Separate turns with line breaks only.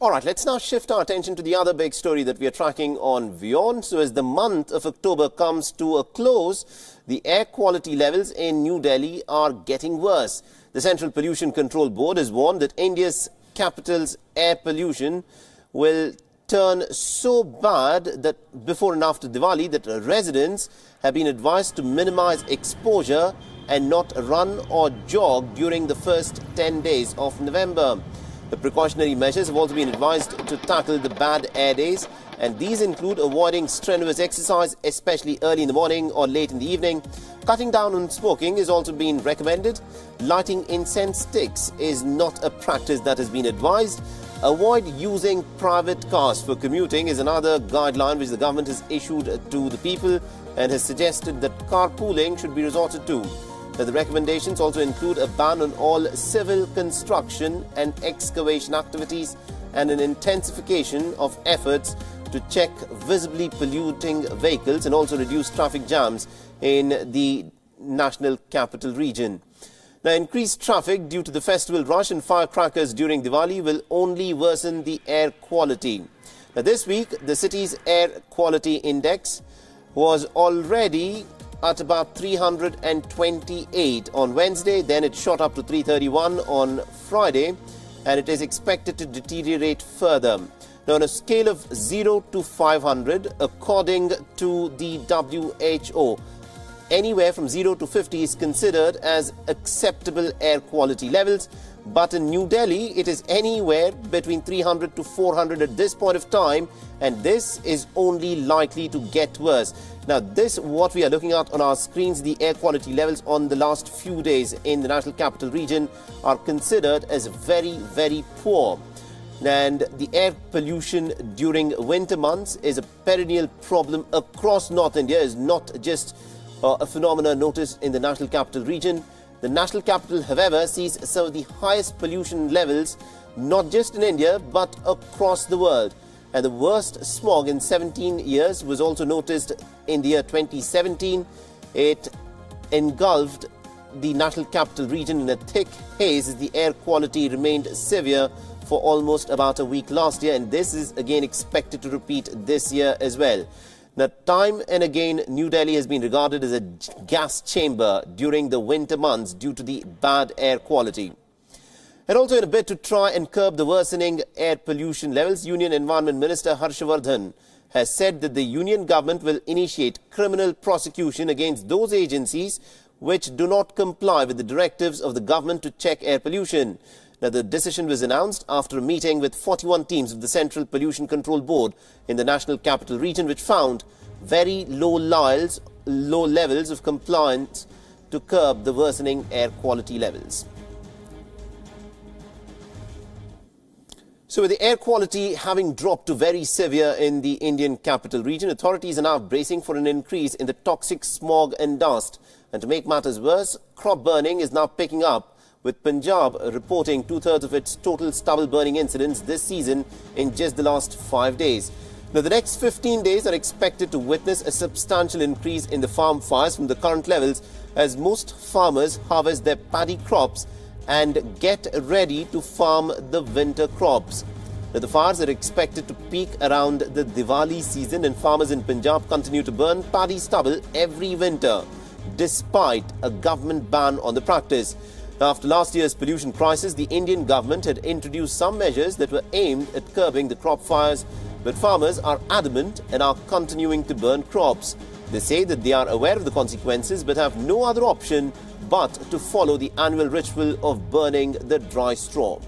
All right, let's now shift our attention to the other big story that we are tracking on Wion. So as the month of October comes to a close, the air quality levels in New Delhi are getting worse. The Central Pollution Control Board has warned that India's capital's air pollution will turn so bad that before and after Diwali that residents have been advised to minimize exposure and not run or jog during the first 10 days of November. The precautionary measures have also been advised to tackle the bad air days, and these include avoiding strenuous exercise, especially early in the morning or late in the evening. Cutting down on smoking is also being recommended. Lighting incense sticks is not a practice that has been advised. Avoid using private cars for commuting is another guideline which the government has issued to the people and has suggested that carpooling should be resorted to. The recommendations also include a ban on all civil construction and excavation activities and an intensification of efforts to check visibly polluting vehicles and also reduce traffic jams in the national capital region. Now, increased traffic due to the festival rush and firecrackers during Diwali will only worsen the air quality. Now, this week, the city's air quality index was already at about 328 on Wednesday, then it shot up to 331 on Friday, and it is expected to deteriorate further. Now, on a scale of 0 to 500, according to the WHO, anywhere from 0 to 50 is considered as acceptable air quality levels, but in New Delhi, it is anywhere between 300 to 400 at this point of time, and this is only likely to get worse. Now, this, what we are looking at on our screens, the air quality levels on the last few days in the national capital region are considered as very, very poor. And the air pollution during winter months is a perennial problem across North India, is not just a phenomenon noticed in the national capital region. The national capital, however, sees some of the highest pollution levels, not just in India, but across the world. And the worst smog in 17 years was also noticed in the year 2017. It engulfed the national capital region in a thick haze as the air quality remained severe for almost about a week last year, and this is again expected to repeat this year as well. Now, time and again, New Delhi has been regarded as a gas chamber during the winter months due to the bad air quality. And also, in a bid to try and curb the worsening air pollution levels, Union Environment Minister Harshvardhan has said that the Union government will initiate criminal prosecution against those agencies which do not comply with the directives of the government to check air pollution. Now, the decision was announced after a meeting with 41 teams of the Central Pollution Control Board in the national capital region, which found very low levels of compliance to curb the worsening air quality levels. So, with the air quality having dropped to very severe in the Indian capital region, authorities are now bracing for an increase in the toxic smog and dust. And to make matters worse, crop burning is now picking up, with Punjab reporting two-thirds of its total stubble-burning incidents this season in just the last 5 days. Now, the next 15 days are expected to witness a substantial increase in the farm fires from the current levels as most farmers harvest their paddy crops and get ready to farm the winter crops. Now, the fires are expected to peak around the Diwali season, and farmers in Punjab continue to burn paddy stubble every winter, despite a government ban on the practice. Now, after last year's pollution crisis, the Indian government had introduced some measures that were aimed at curbing the crop fires, but farmers are adamant and are continuing to burn crops. They say that they are aware of the consequences but have no other option but to follow the annual ritual of burning the dry straw.